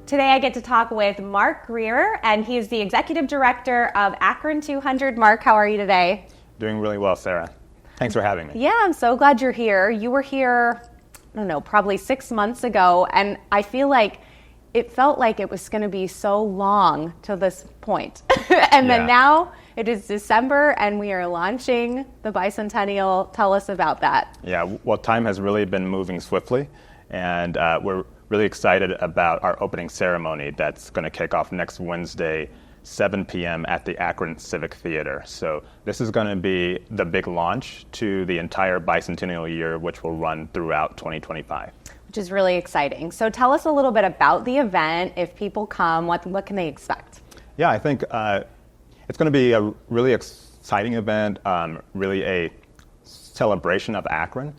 Today I get to talk with Mark Greer, and he's the Executive Director of Akron 200. Mark, how are you today? Doing really well, Sarah. Thanks for having me. Yeah, I'm so glad you're here. You were here, I don't know, probably 6 months ago, and I feel like it felt like it was going to be so long to this point. And then now it is December, and we are launching the Bicentennial. Tell us about that. Yeah, well, time has really been moving swiftly, and we're really excited about our opening ceremony that's going to kick off next Wednesday, 7 p.m. at the Akron Civic Theater. So this is going to be the big launch to the entire bicentennial year, which will run throughout 2025. Which is really exciting. So tell us a little bit about the event. If people come, what can they expect? Yeah, I think it's going to be a really exciting event, really a celebration of Akron.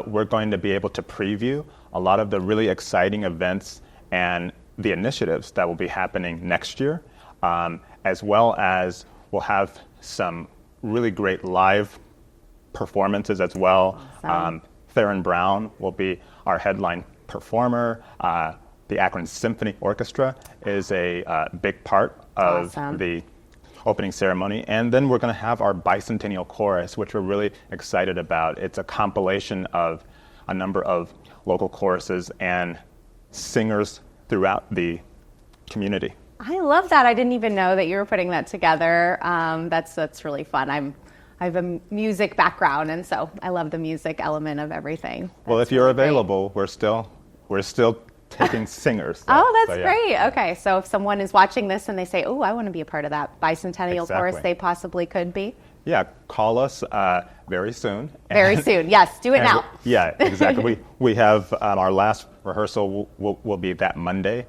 We're going to be able to preview a lot of the really exciting events and the initiatives that will be happening next year, as well as we'll have some really great live performances as well. Awesome. Theron Brown will be our headline performer. The Akron Symphony Orchestra is a big part of the opening ceremony. And then we're going to have our Bicentennial Chorus, which we're really excited about. It's a compilation of a number of local choruses and singers throughout the community. I love that. I didn't even know that you were putting that together. That's really fun. I have a music background, and so I love the music element of everything. Well, if you're available, we're still taking singers. That's great. Okay, so if someone is watching this and they say, "Oh, I want to be a part of that Bicentennial Chorus," they possibly could be. Yeah, call us very soon. Very soon, yes. Do it now. Yeah, exactly. we have our last rehearsal will be that Monday,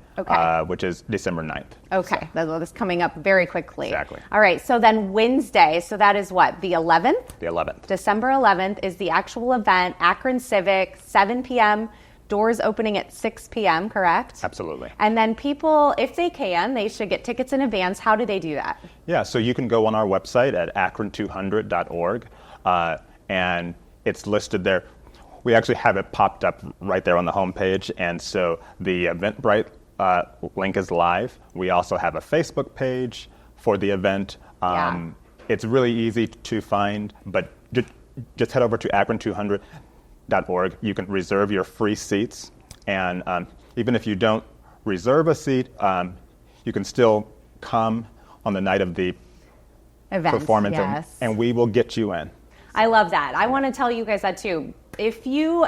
which is December 9th. Okay, that's coming up very quickly. Exactly. All right, so then Wednesday, so that is what, the 11th? The 11th. December 11th is the actual event, Akron Civic, 7 p.m., doors opening at 6 p.m., correct? Absolutely. And then people, if they can, they should get tickets in advance. How do they do that? Yeah, so you can go on our website at akron200.org, and it's listed there. We actually have it popped up right there on the homepage, and so the Eventbrite link is live. We also have a Facebook page for the event. It's really easy to find, but just head over to akron200.org. You can reserve your free seats, and even if you don't reserve a seat, you can still come on the night of the performance, and we will get you in. I love that. I want to tell you guys that too. If you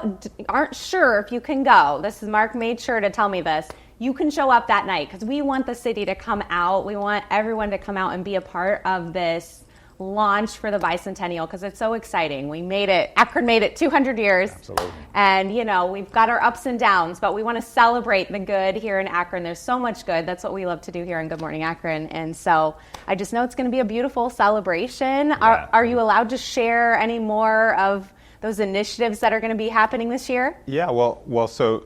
aren't sure if you can go, this is Mark made sure to tell me this, you can show up that night because we want the city to come out. We want everyone to come out and be a part of this launch for the Bicentennial because it's so exciting. We made it, Akron made it 200 years. Absolutely. And, we've got our ups and downs, but we want to celebrate the good here in Akron. There's so much good. That's what we love to do here in Good Morning Akron. And so I just know it's going to be a beautiful celebration. Yeah. Are you allowed to share any more of those initiatives that are going to be happening this year? Yeah, well, so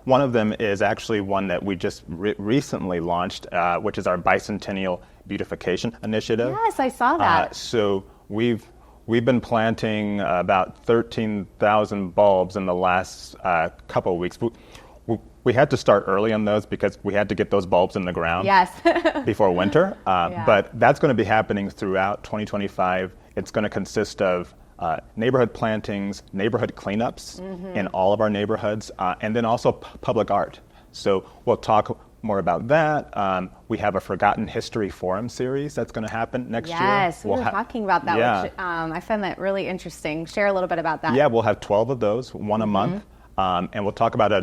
one of them is actually one that we just recently launched, which is our Bicentennial Beautification Initiative. Yes, I saw that. So we've been planting about 13,000 bulbs in the last couple of weeks. We had to start early on those because we had to get those bulbs in the ground before winter. But that's going to be happening throughout 2025. It's going to consist of neighborhood plantings, neighborhood cleanups in all of our neighborhoods, and then also public art. So we'll talk more about that. We have a Forgotten History Forum series that's going to happen next year. Yes, we were talking about that, which I found that really interesting. Share a little bit about that. Yeah, we'll have 12 of those, one a month, and we'll talk about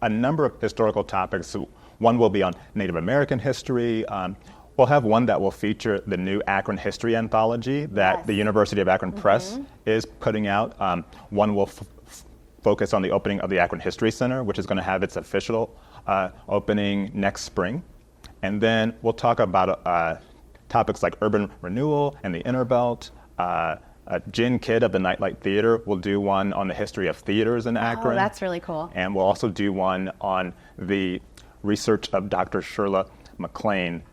a number of historical topics. So one will be on Native American history. We'll have one that will feature the new Akron History Anthology that the University of Akron Press is putting out. One will focus on the opening of the Akron History Center, which is going to have its official opening next spring. And then we'll talk about topics like urban renewal and the Inner Belt. Jen Kidd of the Nightlight Theater will do one on the history of theaters in Akron. Oh, that's really cool. And we'll also do one on the research of Dr. Shirla McLean,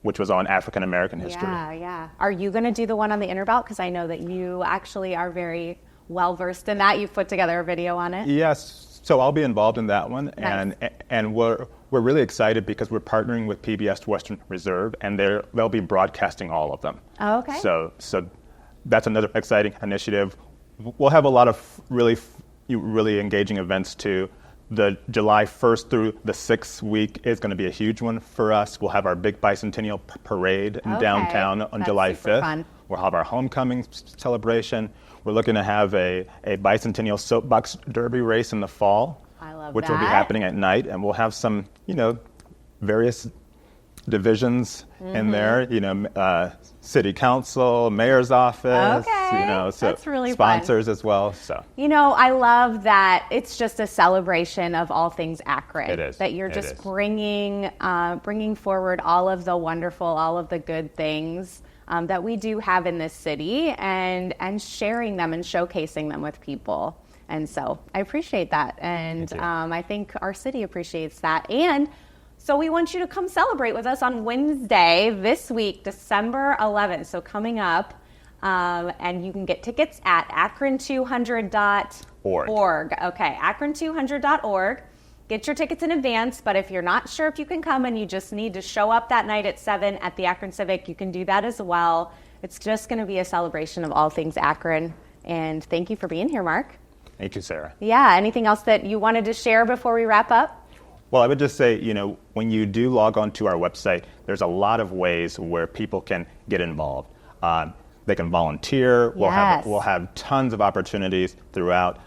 which was on African American history. Yeah. Are you going to do the one on the Inner Belt? Because I know that you actually are very well versed in that. You've put together a video on it. Yes. So I'll be involved in that one, Nice. and we're we're really excited because we're partnering with PBS Western Reserve, and they'll be broadcasting all of them. Oh, okay. So that's another exciting initiative. We'll have a lot of really engaging events too. The July 1st through the 6th week is going to be a huge one for us. We'll have our big bicentennial parade in downtown on That's July super 5th. fun. We'll have our homecoming celebration. We're looking to have a bicentennial soapbox derby race in the fall, I love which will be that. happening at night, and we'll have some, various divisions in there, city council, mayor's office, Okay. so That's really fun. sponsors as well. So I love that it's just a celebration of all things Akron. It is. That you're It just is. bringing forward all of the wonderful, all of the good things that we do have in this city, and sharing them and showcasing them with people. And so I appreciate that, and Thank you. I think our city appreciates that. And so we want you to come celebrate with us on Wednesday this week, December 11th. So coming up, and you can get tickets at akron200.org. Okay, akron200.org. Get your tickets in advance, but if you're not sure if you can come and you just need to show up that night at 7 at the Akron Civic, you can do that as well. It's just going to be a celebration of all things Akron. And thank you for being here, Mark. Thank you, Sarah. Yeah, anything else that you wanted to share before we wrap up? Well, I would just say, when you do log on to our website, there's a lot of ways where people can get involved. They can volunteer. Yes. We'll have tons of opportunities throughout.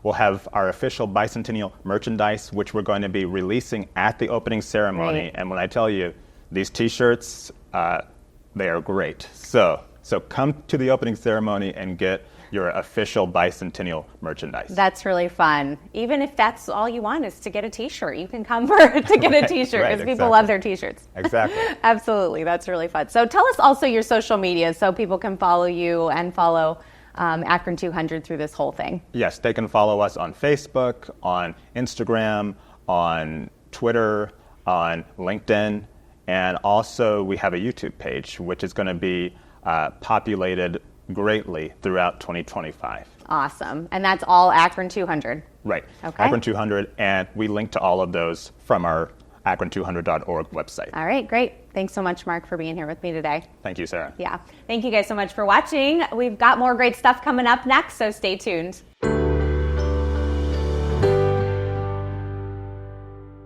We'll have our official bicentennial merchandise, which we're going to be releasing at the opening ceremony. Right. And when I tell you, these T-shirts, they are great. So come to the opening ceremony and get your official bicentennial merchandise. That's really fun. Even if that's all you want is to get a T-shirt, you can come to get a T-shirt right, because people exactly. love their T-shirts. Exactly. Absolutely. That's really fun. So tell us also your social media so people can follow you and follow Akron 200 through this whole thing. Yes, they can follow us on Facebook, on Instagram, on Twitter, on LinkedIn, and also we have a YouTube page, which is going to be populated greatly throughout 2025. Awesome. And that's all Akron 200. Right. Okay. Akron 200, and we link to all of those from our akron200.org website. All right, great. Thanks so much, Mark, for being here with me today. Thank you, Sarah. Yeah. Thank you guys so much for watching. We've got more great stuff coming up next, so stay tuned.